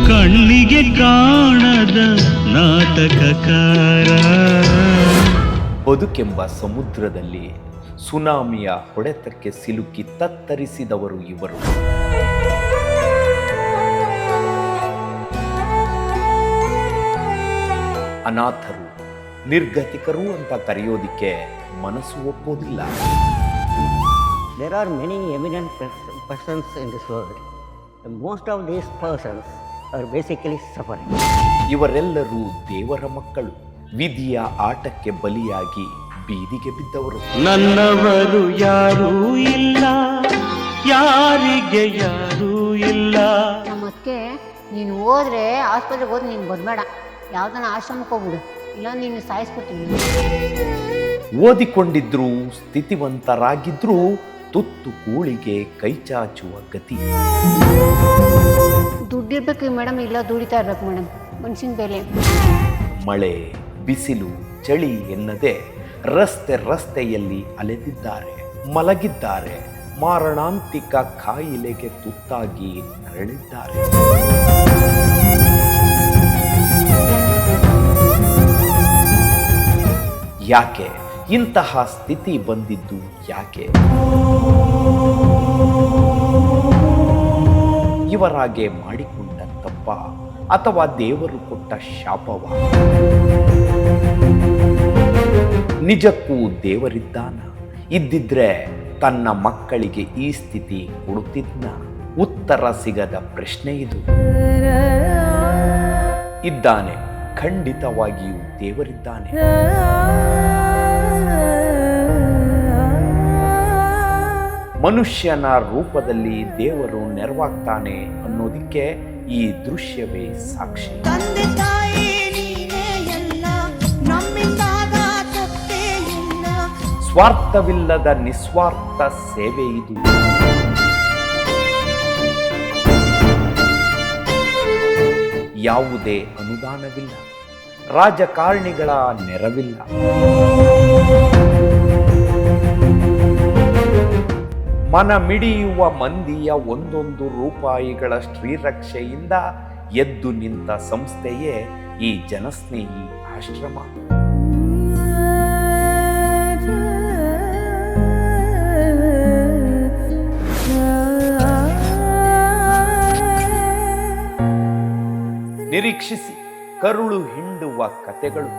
ಕಣ್ಣಿಗೆ ಕಾಣದ ನಾಟಕಕಾರ. ಬದುಕೆಂಬ ಸಮುದ್ರದಲ್ಲಿ ಸುನಾಮಿಯ ಹೊಡೆತಕ್ಕೆ ಸಿಲುಕಿ ತತ್ತರಿಸಿದವರು ಇವರು. ಅನಾಥರು, ನಿರ್ಗತಿಕರು ಅಂತ ಕರೆಯೋದಿಕ್ಕೆ ಮನಸ್ಸು ಒಪ್ಪೋದಿಲ್ಲ. There are many eminent persons in this world. Most of these persons are basically suffering. ಇವರೆಲ್ಲರೂ ದೇವರ ಮಕ್ಕಳು, ವಿಧಿಯ ಆಟಕ್ಕೆ ಬಲಿಯಾಗಿ ಬೀದಿಗೆ ಬಿದ್ದವರು. ನನ್ನವರು ಯಾರೂ ಇಲ್ಲ, ಯಾರಿಗೆ ಯಾರೂ ಇಲ್ಲ. ನಮ್ಮಕ್ಕೆ ನೀನು ಹೋದ್ರೆ ಆಸ್ಪತ್ರೆಗೆ ಹೋದ್ರೆ ನೀನು ಬರಬೇಡ, ಯಾವ್ದಾನ ಆಶ್ರಮಕ್ಕೆ ಹೋಗ್ಬಿಡು, ಇಲ್ಲ ನೀನು ಸಾಯಿಸ್ಬಿಡ್ತೀನಿ. ಓದಿಕೊಂಡಿದ್ರು, ಸ್ಥಿತಿವಂತರಾಗಿದ್ರು, ತುತ್ತು ಕೂಳಿಗೆ ಕೈಚಾಚುವ ಗತಿ. ದುಡ್ಡಿರ್ಬೇಕು ಮೇಡಮ್, ಇಲ್ಲ ದುಡಿತಾ ಇರ್ಬೇಕು ಮೇಡಮ್, ಮನುಷ್ಯನ ಬೆಲೆ. ಮಳೆ, ಬಿಸಿಲು, ಚಳಿ ಎನ್ನದೆ ರಸ್ತೆಯಲ್ಲಿ ಅಲೆದಿದ್ದಾರೆ, ಮಲಗಿದ್ದಾರೆ, ಮಾರಣಾಂತಿಕ ಕಾಯಿಲೆಗೆ ತುತ್ತಾಗಿ ನರಳಿದ್ದಾರೆ. ಯಾಕೆ ಇಂತಹ ಸ್ಥಿತಿ ಬಂದಿದ್ದು? ಯಾಕೆ ಇವರಾಗೆ ಮಾಡಿಕೊಂಡ ತಪ್ಪ ಅಥವಾ ದೇವರು ಕೊಟ್ಟ ಶಾಪವ? ನಿಜಕ್ಕೂ ದೇವರಿದ್ದಾನ? ಇದ್ದಿದ್ರೆ ತನ್ನ ಮಕ್ಕಳಿಗೆ ಈ ಸ್ಥಿತಿ ಕೊಡುತ್ತಿದ್ನ? ಉತ್ತರ ಸಿಗದ ಪ್ರಶ್ನೆ ಇದು. ಇದ್ದಾನೆ, ಖಂಡಿತವಾಗಿಯೂ ದೇವರಿದ್ದಾನೆ. ಮನುಷ್ಯನ ರೂಪದಲ್ಲಿ ದೇವರು ನೆರವಾಗ್ತಾನೆ ಅನ್ನೋದಕ್ಕೆ ಈ ದೃಶ್ಯವೇ ಸಾಕ್ಷಿ. ಸ್ವಾರ್ಥವಿಲ್ಲದ ನಿಸ್ವಾರ್ಥ ಸೇವೆ ಇದು. ಯಾವುದೇ ಅನುದಾನವಿಲ್ಲ, ರಾಜಕಾರಣಿಗಳ ನೆರವಿಲ್ಲ. ಮನ ಮಿಡಿಯುವ ಮಂದಿಯ ಒಂದೊಂದು ರೂಪಾಯಿಗಳ ಶ್ರೀರಕ್ಷೆಯಿಂದ ಎದ್ದು ನಿಂತ ಸಂಸ್ಥೆಯೇ ಈ ಜನಸ್ನೇಹಿ ಆಶ್ರಮ. ನಿರೀಕ್ಷಿಸಿ, ಕರುಳು ಹಿಂಡುವ ಕತೆಗಳು.